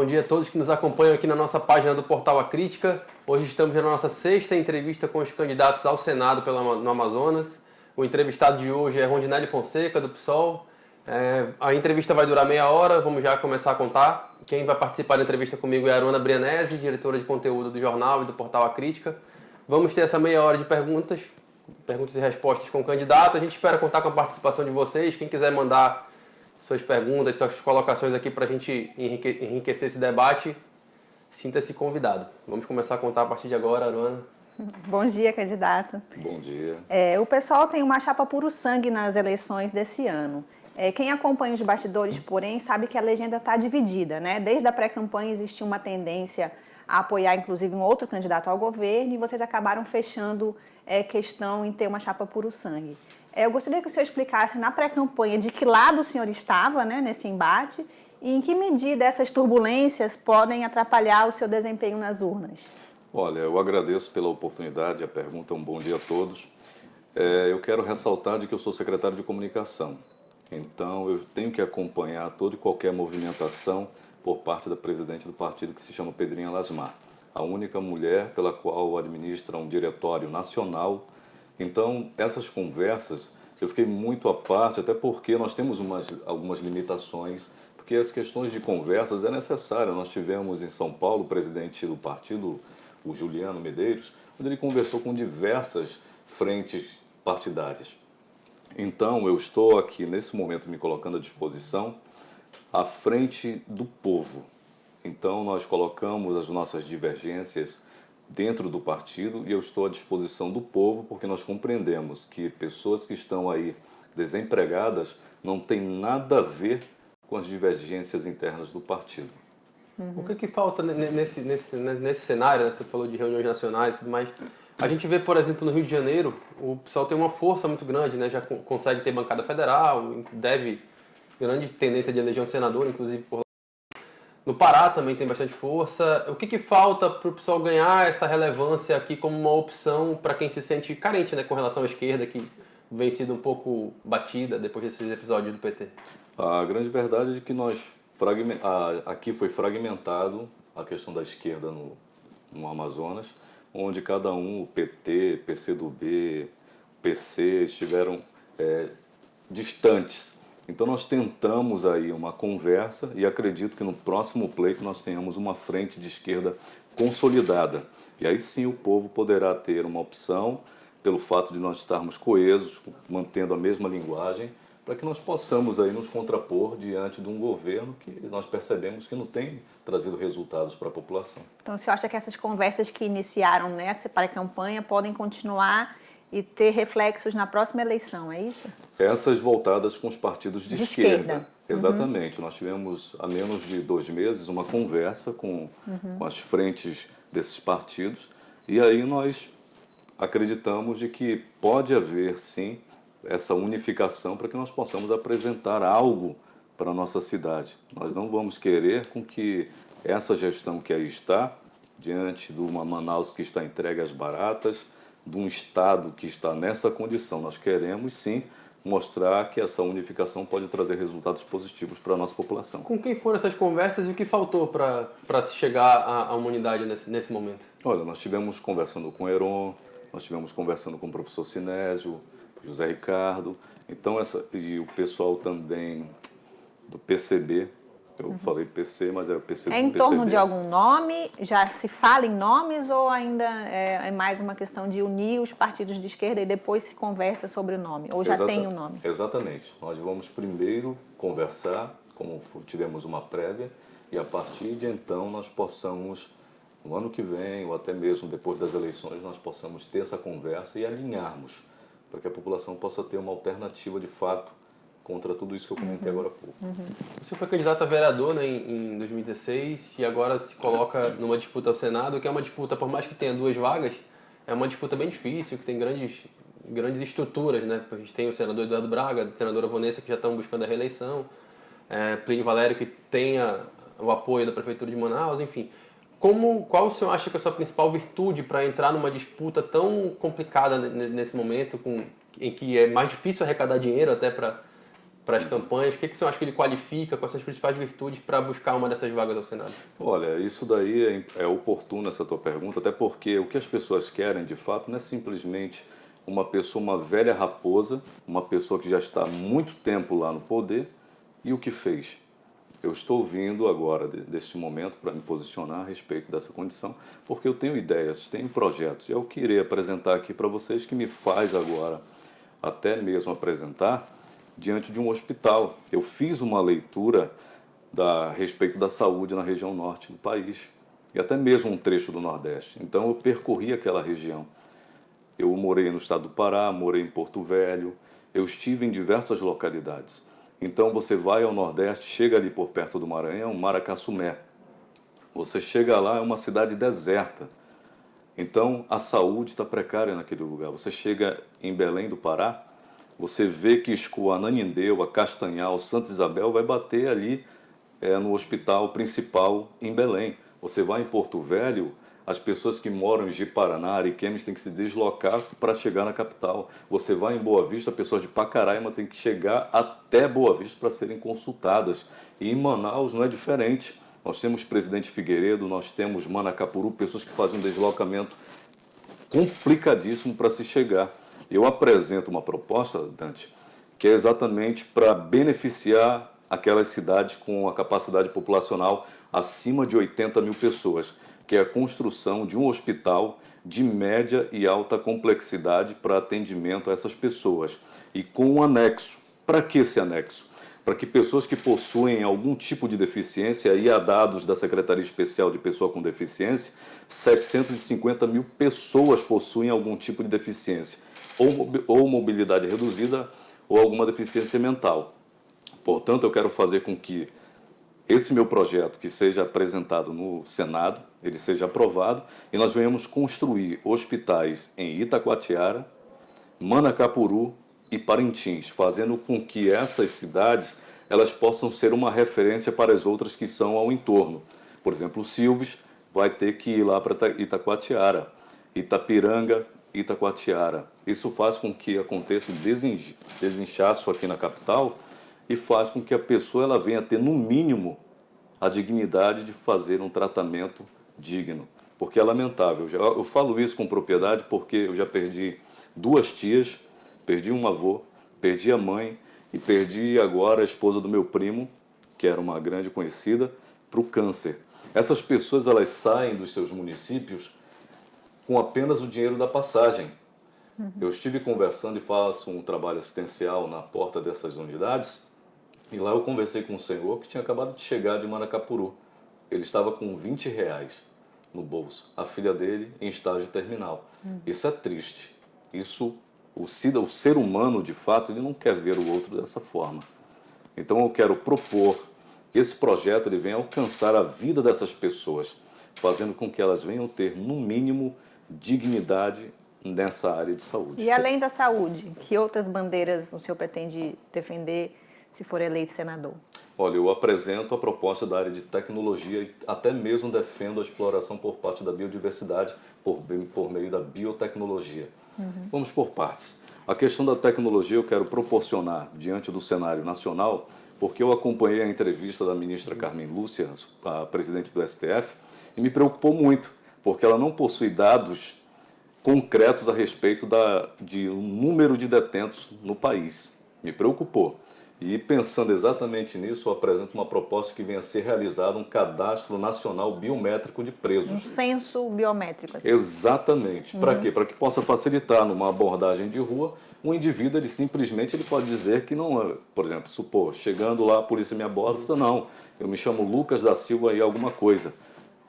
Bom dia a todos que nos acompanham aqui na nossa página do Portal A Crítica. Hoje estamos na nossa sexta entrevista com os candidatos ao Senado no Amazonas. O entrevistado de hoje é Rondinelli Fonseca, do PSOL. A entrevista vai durar meia hora, vamos já começar a contar. Quem vai participar da entrevista comigo é a Aruana Brianesi, diretora de conteúdo do jornal e do Portal A Crítica. Vamos ter essa meia hora de perguntas e respostas com o candidato. A gente espera contar com a participação de vocês. Quem quiser mandar suas perguntas, suas colocações aqui para a gente enriquecer esse debate, sinta-se convidado. Vamos começar a contar a partir de agora, Aruana. Bom dia, candidato. Bom dia. O pessoal tem uma chapa puro sangue nas eleições desse ano. Quem acompanha os bastidores, porém, sabe que a legenda está dividida, né? Desde a pré-campanha existia uma tendência a apoiar, inclusive, um outro candidato ao governo e vocês acabaram fechando questão em ter uma chapa puro sangue. Eu gostaria que o senhor explicasse na pré-campanha de que lado o senhor estava, né, nesse embate e em que medida essas turbulências podem atrapalhar o seu desempenho nas urnas. Olha, eu agradeço pela oportunidade, a pergunta é um bom dia a todos. Eu quero ressaltar de que eu sou secretário de comunicação, então eu tenho que acompanhar toda e qualquer movimentação por parte da presidente do partido, que se chama Pedrinha Lasmar, a única mulher pela qual administra um diretório nacional. Então, essas conversas, eu fiquei muito à parte, até porque nós temos algumas limitações, porque as questões de conversas é necessário. Nós tivemos em São Paulo o presidente do partido, o Juliano Medeiros, onde ele conversou com diversas frentes partidárias. Então, eu estou aqui, nesse momento, me colocando à disposição, à frente do povo. Então, nós colocamos as nossas divergências dentro do partido e eu estou à disposição do povo, porque nós compreendemos que pessoas que estão aí desempregadas não tem nada a ver com as divergências internas do partido. O que falta nesse cenário, né? Você falou de reuniões nacionais e tudo mais. A gente vê, por exemplo, no Rio de Janeiro, o pessoal tem uma força muito grande, né? Já consegue ter bancada federal, grande tendência de eleger um senador, inclusive por lá. No Pará também tem bastante força. O que falta para o pessoal ganhar essa relevância aqui como uma opção para quem se sente carente, né, com relação à esquerda, que vem sido um pouco batida depois desses episódios do PT? A grande verdade é que aqui foi fragmentado a questão da esquerda no Amazonas, onde cada um, o PT, PCdoB, PC, estiveram distantes. Então nós tentamos aí uma conversa e acredito que no próximo pleito nós tenhamos uma frente de esquerda consolidada. E aí sim o povo poderá ter uma opção, pelo fato de nós estarmos coesos, mantendo a mesma linguagem, para que nós possamos aí nos contrapor diante de um governo que nós percebemos que não tem trazido resultados para a população. Então o senhor acha que essas conversas que iniciaram nessa pré-campanha podem continuar e ter reflexos na próxima eleição, é isso? Essas voltadas com os partidos de esquerda. Exatamente. Uhum. Nós tivemos, há menos de 2 meses, uma conversa com as frentes desses partidos e aí nós acreditamos de que pode haver, sim, essa unificação para que nós possamos apresentar algo para a nossa cidade. Nós não vamos querer com que essa gestão que aí está, diante de uma Manaus que está entregue às baratas, de um Estado que está nessa condição. Nós queremos, sim, mostrar que essa unificação pode trazer resultados positivos para a nossa população. Com quem foram essas conversas e o que faltou para chegar a uma unidade nesse momento? Olha, nós estivemos conversando com o Heron, nós estivemos conversando com o professor Sinésio, José Ricardo, então e o pessoal também do PCB. Eu falei PC, mas era o PCB. É em torno de algum nome? Já se fala em nomes ou ainda é mais uma questão de unir os partidos de esquerda e depois se conversa sobre o nome? Ou já tem o nome? Exatamente. Nós vamos primeiro conversar, como tivemos uma prévia, e a partir de então nós possamos, no ano que vem, ou até mesmo depois das eleições, nós possamos ter essa conversa e alinharmos, para que a população possa ter uma alternativa de fato contra tudo isso que eu comentei agora há pouco. O senhor foi candidato a vereador, né, em 2016 e agora se coloca numa disputa ao Senado, que é uma disputa, por mais que tenha 2 vagas, é uma disputa bem difícil, que tem grandes estruturas, né? A gente tem o senador Eduardo Braga, a senadora Vanessa, que já estão buscando a reeleição, Plínio Valério, que tem o apoio da Prefeitura de Manaus, enfim. Qual o senhor acha que é a sua principal virtude para entrar numa disputa tão complicada nesse momento, em que é mais difícil arrecadar dinheiro até para para as campanhas? O que você acha que ele qualifica? Quais são as principais virtudes para buscar uma dessas vagas ao Senado? Olha, isso daí é oportuno, essa tua pergunta, até porque o que as pessoas querem, de fato, não é simplesmente uma pessoa, uma velha raposa, uma pessoa que já está há muito tempo lá no poder, e o que fez? Eu estou vindo agora deste momento para me posicionar a respeito dessa condição, porque eu tenho ideias, tenho projetos, e é o que irei apresentar aqui para vocês que me faz agora até mesmo apresentar diante de um hospital. Eu fiz uma leitura a respeito da saúde na região norte do país, e até mesmo um trecho do Nordeste. Então eu percorri aquela região. Eu morei no estado do Pará, morei em Porto Velho, eu estive em diversas localidades. Então você vai ao Nordeste, chega ali por perto do Maranhão, Maracassumé. Você chega lá, é uma cidade deserta. Então a saúde está precária naquele lugar. Você chega em Belém do Pará, você vê que escoa Ananindeua, Castanhal, Santa Isabel vai bater ali no hospital principal em Belém. Você vai em Porto Velho, as pessoas que moram em Ji-Paraná, Ariquemes, têm que se deslocar para chegar na capital. Você vai em Boa Vista, pessoas de Pacaraima têm que chegar até Boa Vista para serem consultadas. E em Manaus não é diferente. Nós temos Presidente Figueiredo, nós temos Manacapuru, pessoas que fazem um deslocamento complicadíssimo para se chegar. Eu apresento uma proposta, Dante, que é exatamente para beneficiar aquelas cidades com a capacidade populacional acima de 80 mil pessoas, que é a construção de um hospital de média e alta complexidade para atendimento a essas pessoas. E com um anexo. Para que esse anexo? Para que pessoas que possuem algum tipo de deficiência, e há dados da Secretaria Especial de Pessoa com Deficiência, 750 mil pessoas possuem algum tipo de deficiência, ou mobilidade reduzida, ou alguma deficiência mental. Portanto, eu quero fazer com que esse meu projeto, que seja apresentado no Senado, ele seja aprovado, e nós venhamos construir hospitais em Itacoatiara, Manacapuru e Parintins, fazendo com que essas cidades elas possam ser uma referência para as outras que são ao entorno. Por exemplo, o Silves vai ter que ir lá para Itacoatiara, Itapiranga, Itacoatiara. Isso faz com que aconteça um desinchaço aqui na capital e faz com que a pessoa ela venha ter, no mínimo, a dignidade de fazer um tratamento digno. Porque é lamentável. Eu falo isso com propriedade porque eu já perdi 2 tias, perdi um avô, perdi a mãe e perdi agora a esposa do meu primo, que era uma grande conhecida, para o câncer. Essas pessoas elas saem dos seus municípios com apenas o dinheiro da passagem. Eu estive conversando e faço um trabalho assistencial na porta dessas unidades, e lá eu conversei com um senhor que tinha acabado de chegar de Manacapuru. Ele estava com R$ 20 no bolso. A filha dele em estágio terminal. Isso é triste. Isso, o ser humano, de fato, ele não quer ver o outro dessa forma. Então eu quero propor que esse projeto ele venha alcançar a vida dessas pessoas, fazendo com que elas venham ter, no mínimo, dignidade nessa área de saúde. E além da saúde, que outras bandeiras o senhor pretende defender se for eleito senador? Olha, eu apresento a proposta da área de tecnologia e até mesmo defendo a exploração por parte da biodiversidade por meio da biotecnologia. Vamos por partes. A questão da tecnologia eu quero proporcionar diante do cenário nacional, porque eu acompanhei a entrevista da ministra Carmen Lúcia, a presidente do STF, e me preocupou muito, porque ela não possui dados concretos a respeito de um número de detentos no país. Me preocupou. E pensando exatamente nisso, eu apresento uma proposta que venha a ser realizado um cadastro nacional biométrico de presos. Um censo biométrico. Assim. Exatamente. Para quê? Para que possa facilitar numa abordagem de rua, um indivíduo ele simplesmente ele pode dizer que não, por exemplo, supor, chegando lá a polícia me aborda, fala, não, eu me chamo Lucas da Silva e alguma coisa.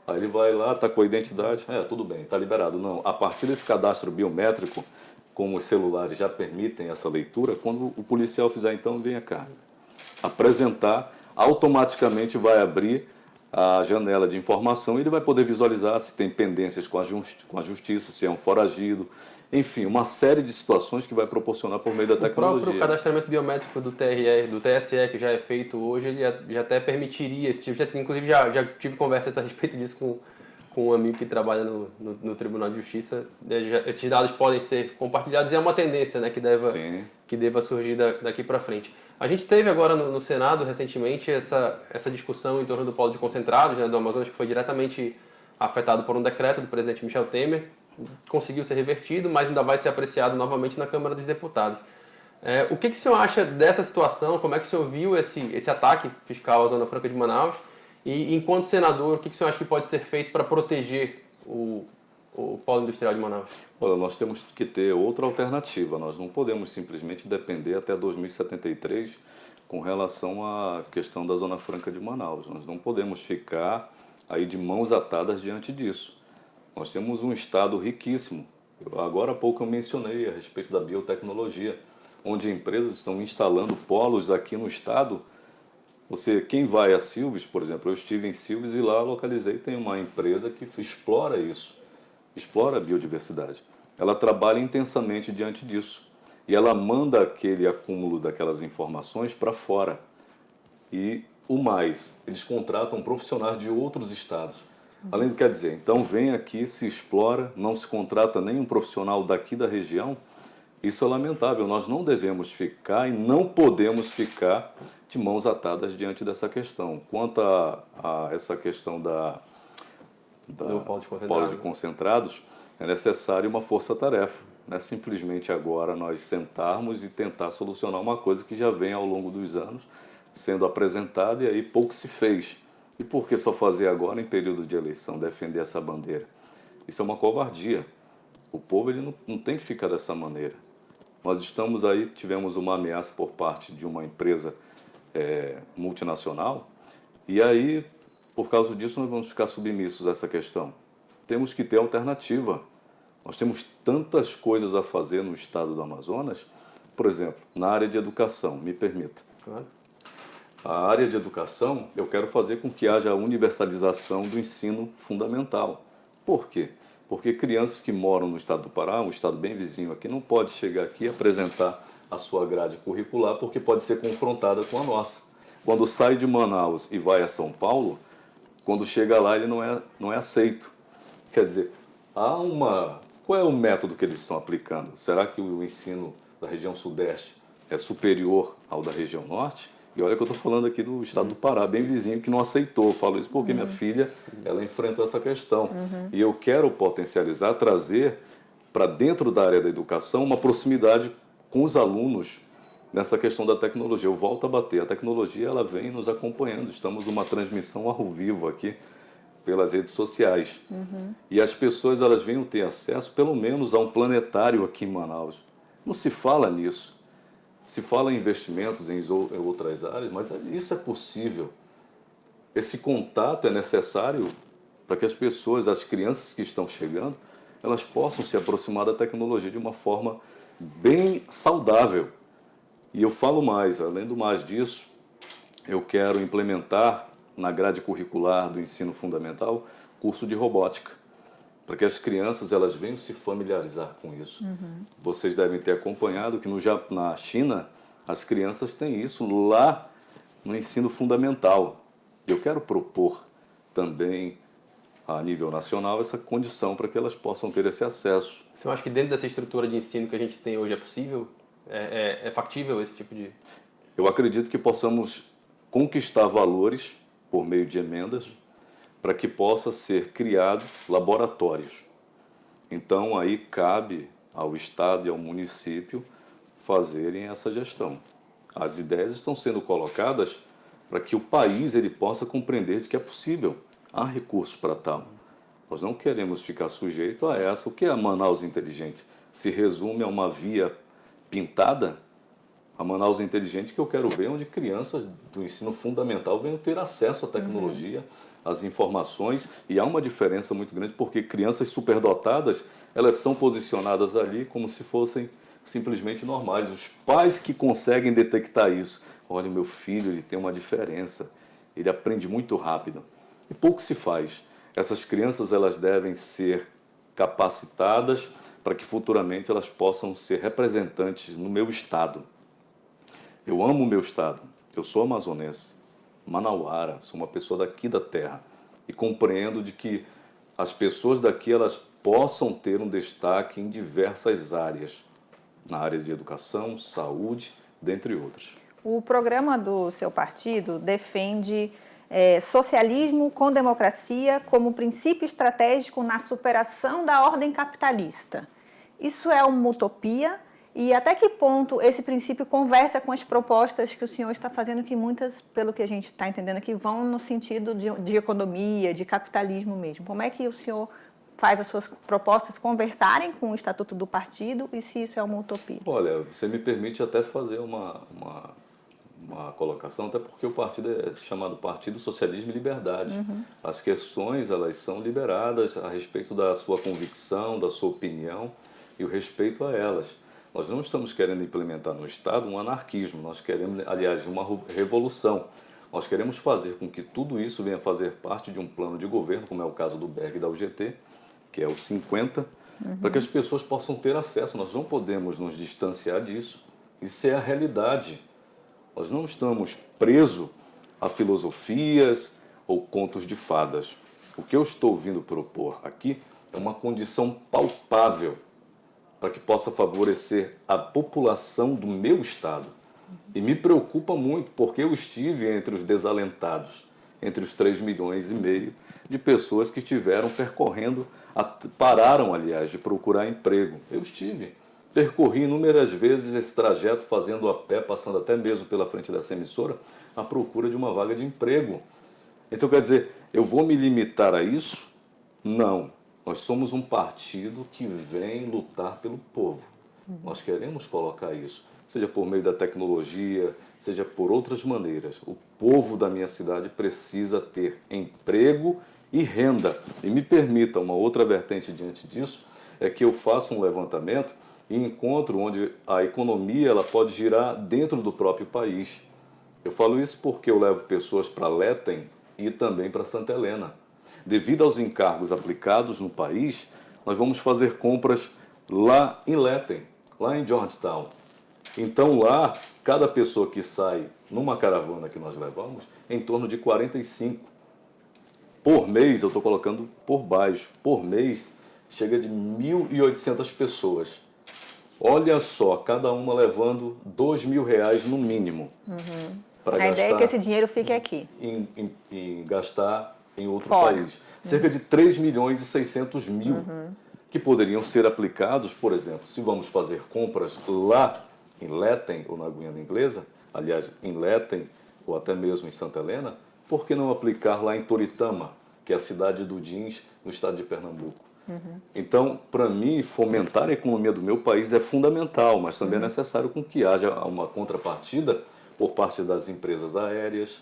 Aí ele vai lá, está com a identidade, tudo bem, está liberado. Não, a partir desse cadastro biométrico, como os celulares já permitem essa leitura, quando o policial fizer, então, venha cá, apresentar, automaticamente vai abrir a janela de informação e ele vai poder visualizar se tem pendências com a justiça, se é um foragido, enfim, uma série de situações que vai proporcionar por meio da tecnologia. O próprio cadastramento biométrico do TSE, que já é feito hoje, ele já até permitiria esse tipo, inclusive já tive conversas a respeito disso com um amigo que trabalha no Tribunal de Justiça. Esses dados podem ser compartilhados e é uma tendência, né, que deva surgir daqui para frente. A gente teve agora no Senado, recentemente, essa discussão em torno do polo de concentrados, né, do Amazonas, que foi diretamente afetado por um decreto do presidente Michel Temer. Conseguiu ser revertido, mas ainda vai ser apreciado novamente na Câmara dos Deputados. O que o senhor acha dessa situação? Como é que o senhor viu esse ataque fiscal à Zona Franca de Manaus? E, enquanto senador, o que o senhor acha que pode ser feito para proteger o polo industrial de Manaus? Olha, nós temos que ter outra alternativa. Nós não podemos simplesmente depender até 2073 com relação à questão da Zona Franca de Manaus. Nós não podemos ficar aí de mãos atadas diante disso. Nós temos um estado riquíssimo. Agora há pouco eu mencionei a respeito da biotecnologia, onde empresas estão instalando polos aqui no estado. Quem vai a Silves, por exemplo, eu estive em Silves e lá localizei, tem uma empresa que explora isso, explora a biodiversidade. Ela trabalha intensamente diante disso e ela manda aquele acúmulo daquelas informações para fora. E o mais, eles contratam profissionais de outros estados. Além do que quer dizer, então vem aqui, se explora, não se contrata nenhum profissional daqui da região. Isso é lamentável. Nós não devemos ficar e não podemos ficar de mãos atadas diante dessa questão. Quanto a essa questão do polo de concentrados, é necessário uma força-tarefa. Não é simplesmente agora nós sentarmos e tentar solucionar uma coisa que já vem ao longo dos anos sendo apresentada e aí pouco se fez. E por que só fazer agora, em período de eleição, defender essa bandeira? Isso é uma covardia. O povo ele não tem que ficar dessa maneira. Nós estamos aí, tivemos uma ameaça por parte de uma empresa multinacional e aí, por causa disso, nós vamos ficar submissos a essa questão. Temos que ter alternativa. Nós temos tantas coisas a fazer no estado do Amazonas, por exemplo, na área de educação, me permita. Claro. A área de educação, eu quero fazer com que haja a universalização do ensino fundamental. Por quê? Porque crianças que moram no estado do Pará, um estado bem vizinho aqui, não pode chegar aqui e apresentar a sua grade curricular porque pode ser confrontada com a nossa. Quando sai de Manaus e vai a São Paulo, quando chega lá ele não é aceito. Quer dizer, qual é o método que eles estão aplicando? Será que o ensino da região sudeste é superior ao da região norte? E olha que eu estou falando aqui do estado do Pará, bem vizinho, que não aceitou. Eu falo isso porque minha filha, ela enfrentou essa questão. E eu quero potencializar, trazer para dentro da área da educação uma proximidade com os alunos nessa questão da tecnologia. Eu volto a bater, a tecnologia ela vem nos acompanhando. Estamos numa transmissão ao vivo aqui pelas redes sociais. E as pessoas elas venham ter acesso pelo menos a um planetário aqui em Manaus. Não se fala nisso. Se fala em investimentos em outras áreas, mas isso é possível. Esse contato é necessário para que as pessoas, as crianças que estão chegando, elas possam se aproximar da tecnologia de uma forma bem saudável. E eu falo mais, além do mais disso, eu quero implementar na grade curricular do ensino fundamental curso de robótica, para que as crianças elas venham se familiarizar com isso. Vocês devem ter acompanhado que na China as crianças têm isso lá no ensino fundamental. Eu quero propor também a nível nacional essa condição para que elas possam ter esse acesso. Você acha que dentro dessa estrutura de ensino que a gente tem hoje é possível? É factível esse tipo de... Eu acredito que possamos conquistar valores por meio de emendas para que possa ser criado laboratórios. Então, aí cabe ao Estado e ao município fazerem essa gestão. As ideias estão sendo colocadas para que o país ele possa compreender de que é possível. Há recursos para tal. Nós não queremos ficar sujeito a essa. O que é a Manaus Inteligente? Se resume a uma via pintada? A Manaus Inteligente que eu quero ver onde crianças do ensino fundamental venham ter acesso à tecnologia, às informações, e há uma diferença muito grande porque crianças superdotadas, elas são posicionadas ali como se fossem simplesmente normais. Os pais que conseguem detectar isso, olha, o meu filho ele tem uma diferença, ele aprende muito rápido. E pouco se faz. Essas crianças elas devem ser capacitadas para que futuramente elas possam ser representantes no meu estado. Eu amo o meu estado, eu sou amazonense, manauara, sou uma pessoa daqui da terra e compreendo de que as pessoas daqui elas possam ter um destaque em diversas áreas, na área de educação, saúde, dentre outras. O programa do seu partido defende socialismo com democracia como princípio estratégico na superação da ordem capitalista. Isso é uma utopia? E até que ponto esse princípio conversa com as propostas que o senhor está fazendo, que muitas, pelo que a gente está entendendo aqui, vão no sentido de economia, de capitalismo mesmo? Como é que o senhor faz as suas propostas conversarem com o Estatuto do Partido e se isso é uma utopia? Olha, você me permite até fazer uma colocação, até porque o partido é chamado Partido Socialismo e Liberdade. As questões, elas são liberadas a respeito da sua convicção, da sua opinião e o respeito a elas. Nós não estamos querendo implementar no Estado um anarquismo, nós queremos, aliás, uma revolução. Nós queremos fazer com que tudo isso venha fazer parte de um plano de governo, como é o caso do BERG e da UGT, que é o 50, para que as pessoas possam ter acesso. Nós não podemos nos distanciar disso. Isso é a realidade. Nós não estamos presos a filosofias ou contos de fadas. O que eu estou vindo propor aqui é uma condição palpável para que possa favorecer a população do meu estado. E me preocupa muito, porque eu estive entre os desalentados, entre os 3,5 milhões de pessoas que estiveram percorrendo, pararam, aliás, de procurar emprego. Eu estive. Percorri inúmeras vezes esse trajeto, fazendo a pé, passando até mesmo pela frente dessa emissora, à procura de uma vaga de emprego. Então, quer dizer, eu vou me limitar a isso? Não. Nós somos um partido que vem lutar pelo povo. Nós queremos colocar isso, seja por meio da tecnologia, seja por outras maneiras. O povo da minha cidade precisa ter emprego e renda. E me permita uma outra vertente diante disso, é que eu faço um levantamento e encontro onde a economia ela pode girar dentro do próprio país. Eu falo isso porque eu levo pessoas para Letem e também para Santa Helena. Devido aos encargos aplicados no país, nós vamos fazer compras lá em Letem, lá em Georgetown. Então lá, cada pessoa que sai numa caravana que nós levamos, em torno de 45. Por mês, eu estou colocando por baixo, por mês chega de 1.800 pessoas. Olha só, cada uma levando R$2.000 no mínimo. A ideia é que esse dinheiro fique aqui. Em gastar em outro país. Cerca de 3.600.000 que poderiam ser aplicados, por exemplo, se vamos fazer compras lá em Letem ou na Guiana Inglesa, aliás, em Letem ou até mesmo em Santa Helena, por que não aplicar lá em Toritama, que é a cidade do jeans, no estado de Pernambuco? Então, para mim, fomentar a economia do meu país é fundamental, mas também é necessário com que haja uma contrapartida por parte das empresas aéreas,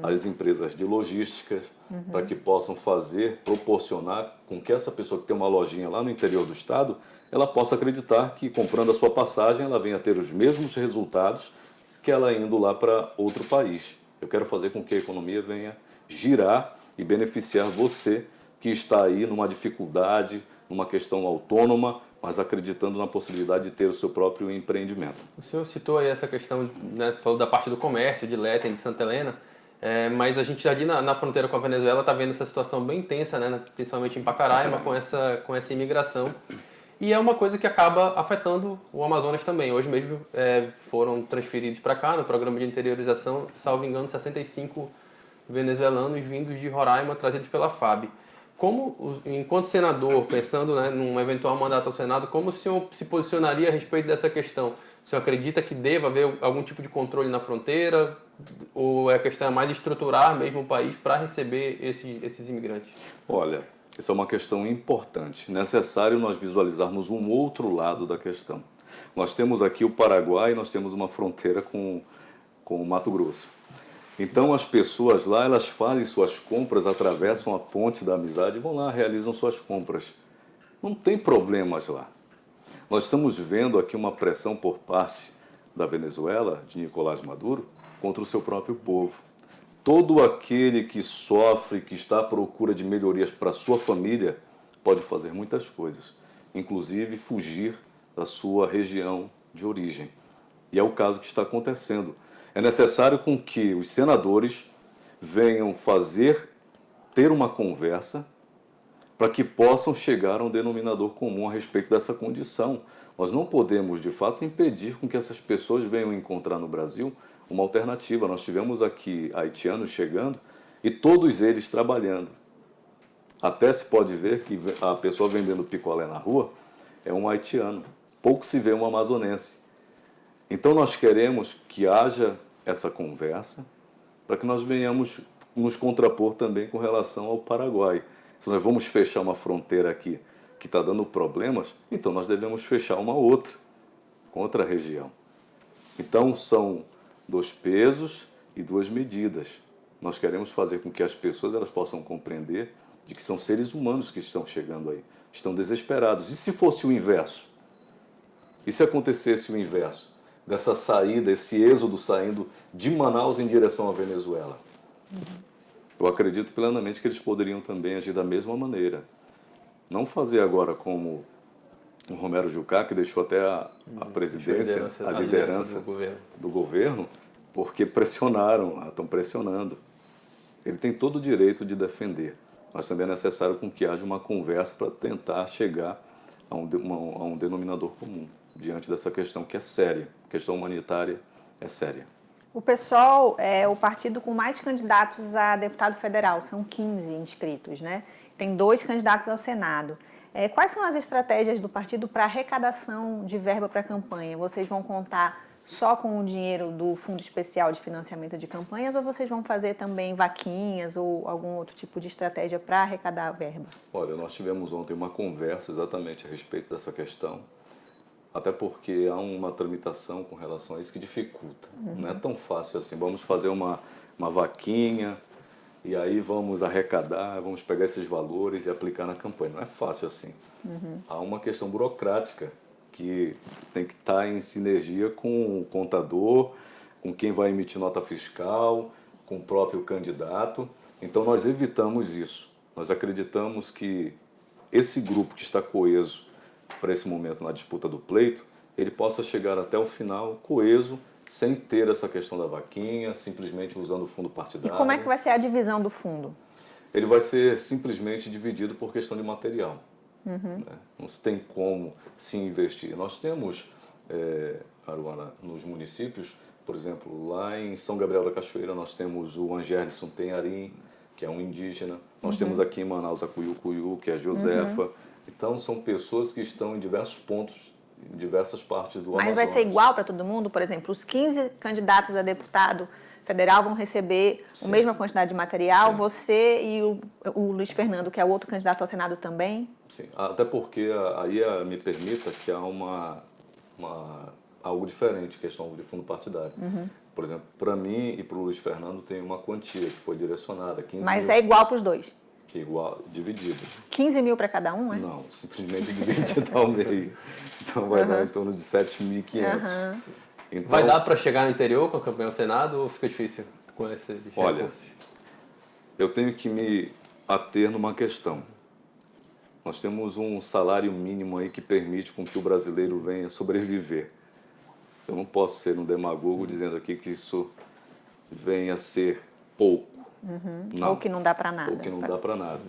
as empresas de logística, para que possam proporcionar com que essa pessoa que tem uma lojinha lá no interior do estado, ela possa acreditar que comprando a sua passagem, ela venha ter os mesmos resultados que ela indo lá para outro país. Eu quero fazer com que a economia venha girar e beneficiar você que está aí numa dificuldade, numa questão autônoma, mas acreditando na possibilidade de ter o seu próprio empreendimento. O senhor citou aí essa questão, né, falou da parte do comércio, de Letem, de Santa Helena, mas a gente ali na fronteira com a Venezuela está vendo essa situação bem intensa, né, principalmente em Pacaraima, com essa imigração. E é uma coisa que acaba afetando o Amazonas também. Hoje mesmo foram transferidos para cá, no programa de interiorização, salvo engano, 65 venezuelanos vindos de Roraima, trazidos pela FAB. Como, enquanto senador, pensando, né, num eventual mandato ao Senado, como o senhor se posicionaria a respeito dessa questão? O senhor acredita que deva haver algum tipo de controle na fronteira? Ou a questão é mais estruturar mesmo o país para receber esses imigrantes? Olha, essa é uma questão importante. Necessário nós visualizarmos um outro lado da questão. Nós temos aqui o Paraguai, nós temos uma fronteira com o Mato Grosso. Então as pessoas lá, elas fazem suas compras, atravessam a ponte da amizade e vão lá, realizam suas compras. Não tem problemas lá. Nós estamos vendo aqui uma pressão por parte da Venezuela, de Nicolás Maduro, contra o seu próprio povo. Todo aquele que sofre, que está à procura de melhorias para a sua família, pode fazer muitas coisas, inclusive fugir da sua região de origem. E é o caso que está acontecendo. É necessário com que os senadores venham ter uma conversa para que possam chegar a um denominador comum a respeito dessa condição. Nós não podemos, de fato, impedir com que essas pessoas venham encontrar no Brasil uma alternativa. Nós tivemos aqui haitianos chegando e todos eles trabalhando. Até se pode ver que a pessoa vendendo picolé na rua é um haitiano. Pouco se vê um amazonense. Então nós queremos que haja essa conversa para que nós venhamos nos contrapor também com relação ao Paraguai. Se nós vamos fechar uma fronteira aqui que está dando problemas, então nós devemos fechar uma outra, com outra região. Então são 2 pesos e 2 medidas. Nós queremos fazer com que as pessoas elas possam compreender de que são seres humanos que estão chegando aí, estão desesperados. E se fosse o inverso? E se acontecesse o inverso? Dessa saída, esse êxodo saindo de Manaus em direção à Venezuela? Eu acredito plenamente que eles poderiam também agir da mesma maneira. Não fazer agora como o Romero Jucá, que deixou até a presidência, a liderança do governo, porque pressionaram, estão pressionando. Ele tem todo o direito de defender, mas também é necessário com que haja uma conversa para tentar chegar a um denominador comum, diante dessa questão que é séria. A questão humanitária é séria. O PSOL é o partido com mais candidatos a deputado federal, são 15 inscritos, né? Tem 2 candidatos ao Senado. Quais são as estratégias do partido para arrecadação de verba para a campanha? Vocês vão contar só com o dinheiro do Fundo Especial de Financiamento de Campanhas ou vocês vão fazer também vaquinhas ou algum outro tipo de estratégia para arrecadar a verba? Olha, nós tivemos ontem uma conversa exatamente a respeito dessa questão, até porque há uma tramitação com relação a isso que dificulta. Não é tão fácil assim, vamos fazer uma vaquinha e aí vamos arrecadar, vamos pegar esses valores e aplicar na campanha. Não é fácil assim. Há uma questão burocrática que tem que estar em sinergia com o contador, com quem vai emitir nota fiscal, com o próprio candidato. Então nós evitamos isso. Nós acreditamos que esse grupo que está coeso para esse momento na disputa do pleito, ele possa chegar até o final coeso, sem ter essa questão da vaquinha, simplesmente usando o fundo partidário. E como é que vai ser a divisão do fundo? Ele vai ser simplesmente dividido por questão de material. Né? Não se tem como se investir. Nós temos, Aruana, nos municípios, por exemplo, lá em São Gabriel da Cachoeira, nós temos o Angelson Tenharim, que é um indígena. Nós temos aqui em Manaus a Cuiu, que é a Josefa. Então, são pessoas que estão em diversos pontos, em diversas partes do Amazonas. Mas vai ser igual para todo mundo? Por exemplo, os 15 candidatos a deputado federal vão receber a mesma quantidade de material? Sim. Você e o Luiz Fernando, que é o outro candidato ao Senado também? Sim, até porque aí me permita que há algo diferente, questão de fundo partidário. Por exemplo, para mim e para o Luiz Fernando tem uma quantia que foi direcionada. 15 Mas mil. É igual para os dois? Igual, dividido. 15 mil para cada um, é? Não, simplesmente dividido ao meio. Então vai dar em torno de 7.500. Então, vai dar para chegar no interior com a campanha ao Senado ou fica difícil com esse recurso? Olha, eu tenho que me ater numa questão. Nós temos um salário mínimo aí que permite com que o brasileiro venha sobreviver. Eu não posso ser um demagogo dizendo aqui que isso venha a ser pouco. Ou que não dá para nada. Ou que não dá para nada.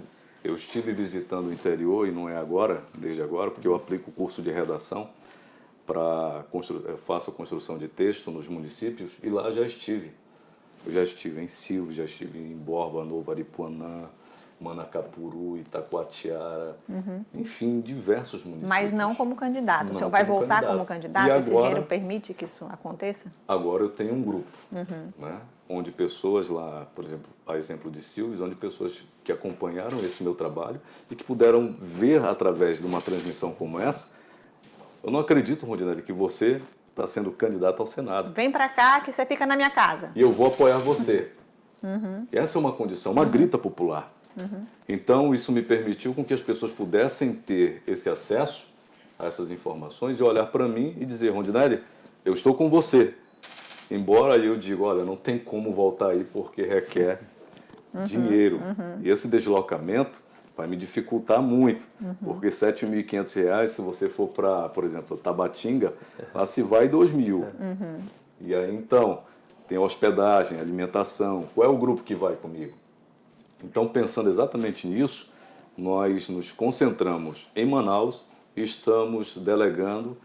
Eu estive visitando o interior, e não é agora, desde agora, porque eu aplico o curso de redação, faço a construção de texto nos municípios, e lá já estive. Eu já estive em Silvio, já estive em Borba, Novo Aripuanã, Manacapuru, Itacoatiara, enfim, diversos municípios. Mas não como candidato. Não, o senhor vai como voltar candidato. como candidato? E Esse agora, dinheiro permite que isso aconteça? Agora eu tenho um grupo, né, onde pessoas lá, por exemplo, a exemplo de Silvio, onde pessoas que acompanharam esse meu trabalho e que puderam ver através de uma transmissão como essa. Eu não acredito, Rondinelli, que você está sendo candidato ao Senado. Vem para cá que você fica na minha casa. E eu vou apoiar você. Essa é uma condição, uma grita popular. Então, isso me permitiu com que as pessoas pudessem ter esse acesso a essas informações e olhar para mim e dizer, Rondinelli, eu estou com você. Embora eu diga, olha, não tem como voltar aí porque requer dinheiro. E esse deslocamento vai me dificultar muito, porque R$ 7.500, se você for para, por exemplo, Tabatinga, lá se vai R$2.000. E aí, então, tem hospedagem, alimentação. Qual é o grupo que vai comigo? Então, pensando exatamente nisso, nós nos concentramos em Manaus e estamos delegando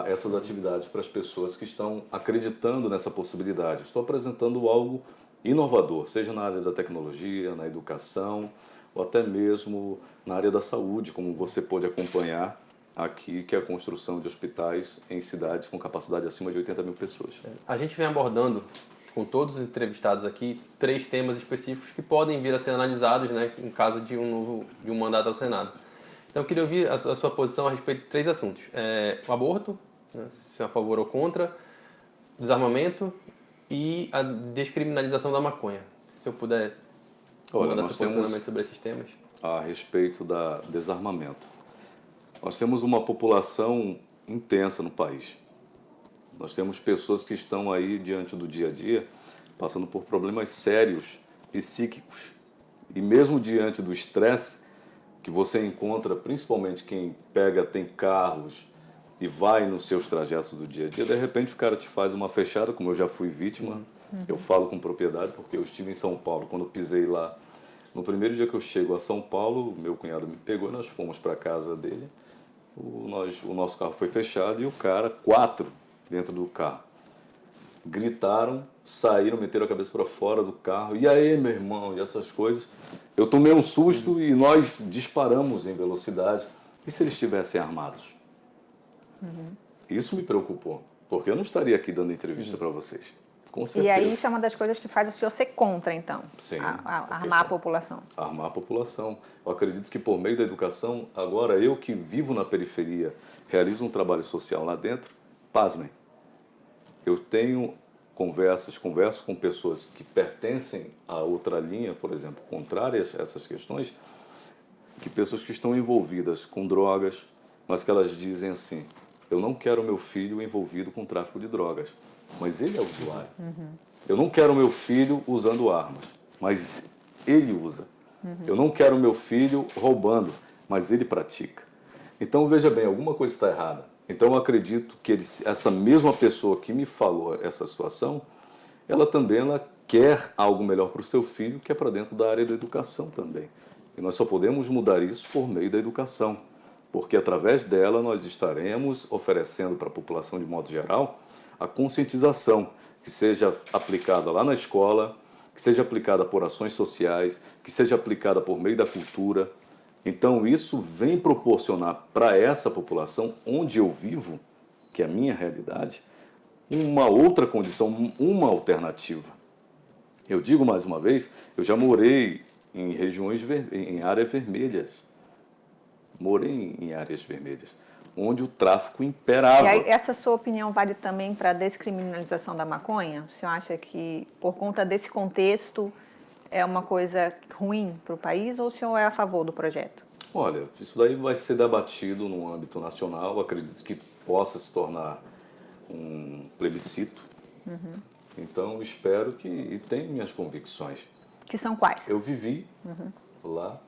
essas atividades para as pessoas que estão acreditando nessa possibilidade. Estou apresentando algo inovador, seja na área da tecnologia, na educação, ou até mesmo na área da saúde, como você pode acompanhar aqui, que é a construção de hospitais em cidades com capacidade acima de 80 mil pessoas. A gente vem abordando, com todos os entrevistados aqui, 3 temas específicos que podem vir a ser analisados, né, em caso de um mandato ao Senado. Então, eu queria ouvir a sua posição a respeito de 3 assuntos. O aborto, né, se é a favor ou contra, desarmamento e a descriminalização da maconha. Se eu puder mandar seu posicionamento sobre esses temas. A respeito da desarmamento. Nós temos uma população intensa no país. Nós temos pessoas que estão aí diante do dia a dia, passando por problemas sérios psíquicos. E mesmo diante do estresse que você encontra, principalmente quem tem carros e vai nos seus trajetos do dia a dia, de repente o cara te faz uma fechada, como eu já fui vítima, eu falo com propriedade, porque eu estive em São Paulo, quando eu pisei lá. No primeiro dia que eu chego a São Paulo, meu cunhado me pegou e nós fomos para a casa dele. O nosso carro foi fechado e o cara, 4 dentro do carro, gritaram, saíram, meteram a cabeça para fora do carro. E aí, meu irmão, e essas coisas. Eu tomei um susto e nós disparamos em velocidade. E se eles estivessem armados? Isso me preocupou, porque eu não estaria aqui dando entrevista para vocês. Com certeza. E aí isso é uma das coisas que faz o senhor ser contra, então? Sim. Armar a população. Armar a população. Eu acredito que por meio da educação, agora eu que vivo na periferia, realizo um trabalho social lá dentro, pasmem. Eu tenho converso com pessoas que pertencem a outra linha, por exemplo, contrárias a essas questões, que pessoas que estão envolvidas com drogas, mas que elas dizem assim, eu não quero meu filho envolvido com tráfico de drogas, mas ele é usuário. Eu não quero meu filho usando armas, mas ele usa. Eu não quero meu filho roubando, mas ele pratica. Então, veja bem, alguma coisa está errada. Então, eu acredito que essa mesma pessoa que me falou essa situação, ela quer algo melhor para o seu filho, que é para dentro da área da educação também. E nós só podemos mudar isso por meio da educação, porque através dela nós estaremos oferecendo para a população de modo geral a conscientização, que seja aplicada lá na escola, que seja aplicada por ações sociais, que seja aplicada por meio da cultura. Então isso vem proporcionar para essa população onde eu vivo, que é a minha realidade, uma outra condição, uma alternativa. Eu digo mais uma vez, eu já morei em regiões, em áreas vermelhas. Morei em áreas vermelhas, onde o tráfico imperava. E aí, essa sua opinião vale também para a descriminalização da maconha? O senhor acha que, por conta desse contexto, é uma coisa ruim para o país ou o senhor é a favor do projeto? Olha, isso daí vai ser debatido no âmbito nacional. Acredito que possa se tornar um plebiscito. Então, espero que... E tenho minhas convicções. Que são quais? Eu vivi lá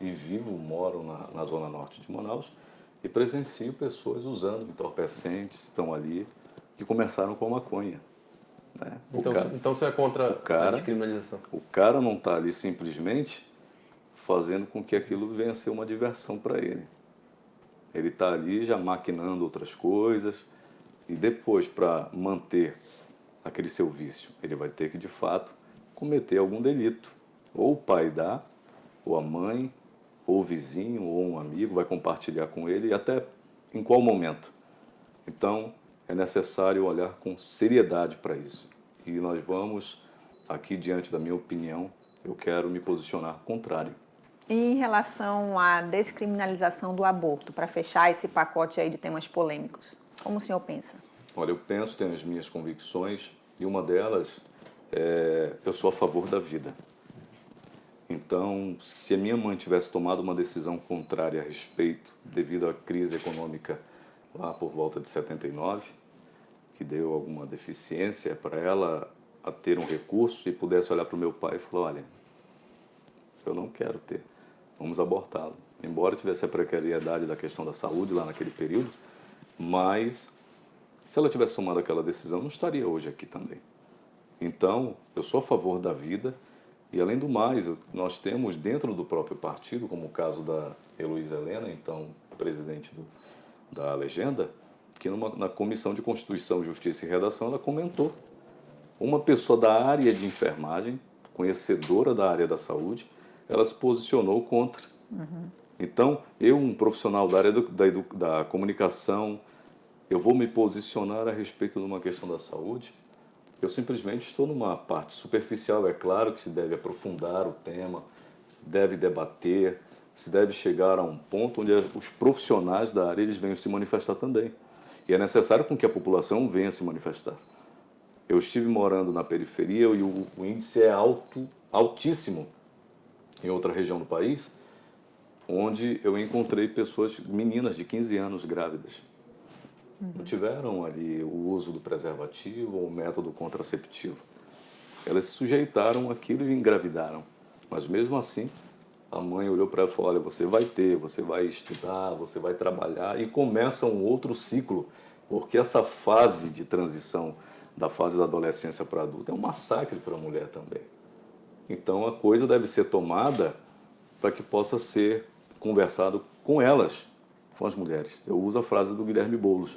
e moro na zona norte de Manaus e presencio pessoas usando entorpecentes, estão ali, que começaram com maconha. Né? Então você é contra a descriminalização? O cara não está ali simplesmente fazendo com que aquilo venha a ser uma diversão para ele. Ele está ali já maquinando outras coisas e depois, para manter aquele seu vício, ele vai ter que, de fato, cometer algum delito. Ou o pai dá, ou a mãe, ou o vizinho, ou um amigo vai compartilhar com ele, e até em qual momento. Então, é necessário olhar com seriedade para isso. E nós vamos, aqui diante da minha opinião, eu quero me posicionar contrário. E em relação à descriminalização do aborto, para fechar esse pacote aí de temas polêmicos, como o senhor pensa? Olha, eu penso, tenho as minhas convicções, e uma delas eu sou a favor da vida. Então, se a minha mãe tivesse tomado uma decisão contrária a respeito, devido à crise econômica lá por volta de 79, que deu alguma deficiência para ela a ter um recurso e pudesse olhar para o meu pai e falar, olha, eu não quero ter, vamos abortá-lo. Embora tivesse a precariedade da questão da saúde lá naquele período, mas se ela tivesse tomado aquela decisão, não estaria hoje aqui também. Então, eu sou a favor da vida e, além do mais, nós temos dentro do próprio partido, como o caso da Heloísa Helena, então presidente da Legenda, que na Comissão de Constituição, Justiça e Redação, ela comentou. Uma pessoa da área de enfermagem, conhecedora da área da saúde, ela se posicionou contra. Então, eu, um profissional da área da comunicação, eu vou me posicionar a respeito de uma questão da saúde? Eu simplesmente estou numa parte superficial. É claro que se deve aprofundar o tema, se deve debater, se deve chegar a um ponto onde os profissionais da área eles venham se manifestar também. E é necessário com que a população venha se manifestar. Eu estive morando na periferia e o índice é altíssimo em outra região do país, onde eu encontrei pessoas, meninas de 15 anos grávidas. Não tiveram ali o uso do preservativo ou o método contraceptivo. Elas se sujeitaram àquilo e engravidaram. Mas mesmo assim, a mãe olhou para ela e falou, olha, você vai ter, você vai estudar, você vai trabalhar, e começa um outro ciclo, porque essa fase de transição da fase da adolescência para adulta é um massacre para a mulher também. Então a coisa deve ser tomada para que possa ser conversado com elas, com as mulheres. Eu uso a frase do Guilherme Boulos,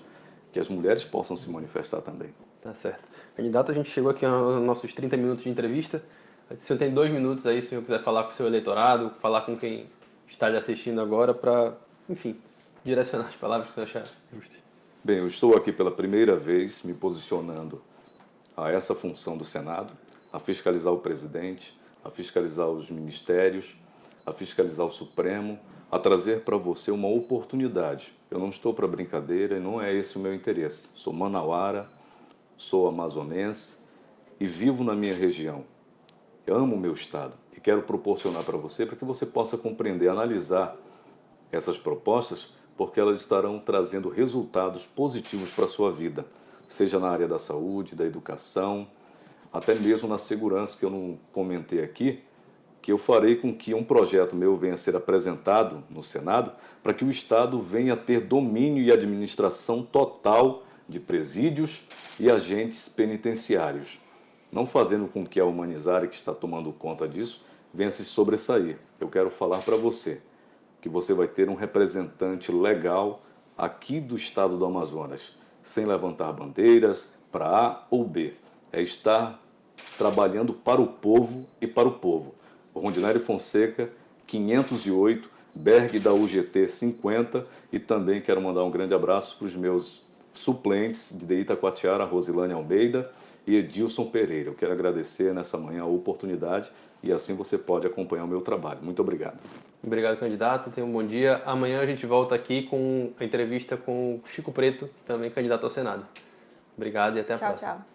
que as mulheres possam se manifestar também. Tá certo. Candidato, a gente chegou aqui aos nossos 30 minutos de entrevista. O senhor tem 2 minutos aí, se o senhor quiser falar com o seu eleitorado, falar com quem está lhe assistindo agora, para, enfim, direcionar as palavras que o senhor achar justas. Bem, eu estou aqui pela primeira vez me posicionando a essa função do Senado, a fiscalizar o presidente, a fiscalizar os ministérios, a fiscalizar o Supremo, a trazer para você uma oportunidade. Eu não estou para brincadeira e não é esse o meu interesse. Sou manauara, sou amazonense e vivo na minha região. Eu amo o meu estado e quero proporcionar para você para que você possa compreender, analisar essas propostas, porque elas estarão trazendo resultados positivos para a sua vida, seja na área da saúde, da educação, até mesmo na segurança, que eu não comentei aqui, que eu farei com que um projeto meu venha a ser apresentado no Senado para que o Estado venha a ter domínio e administração total de presídios e agentes penitenciários, não fazendo com que a Humanizária, que está tomando conta disso, venha a se sobressair. Eu quero falar para você que você vai ter um representante legal aqui do Estado do Amazonas, sem levantar bandeiras para A ou B. É estar trabalhando para o povo e para o povo. Rondinelli Fonseca, 508, Berg da UGT 50, e também quero mandar um grande abraço para os meus suplentes de Itacoatiara, Rosilane Almeida e Edilson Pereira. Eu quero agradecer nessa manhã a oportunidade e assim você pode acompanhar o meu trabalho. Muito obrigado. Obrigado, candidato. Tenha um bom dia. Amanhã a gente volta aqui com a entrevista com o Chico Preto, também candidato ao Senado. Obrigado e até a próxima. Tchau.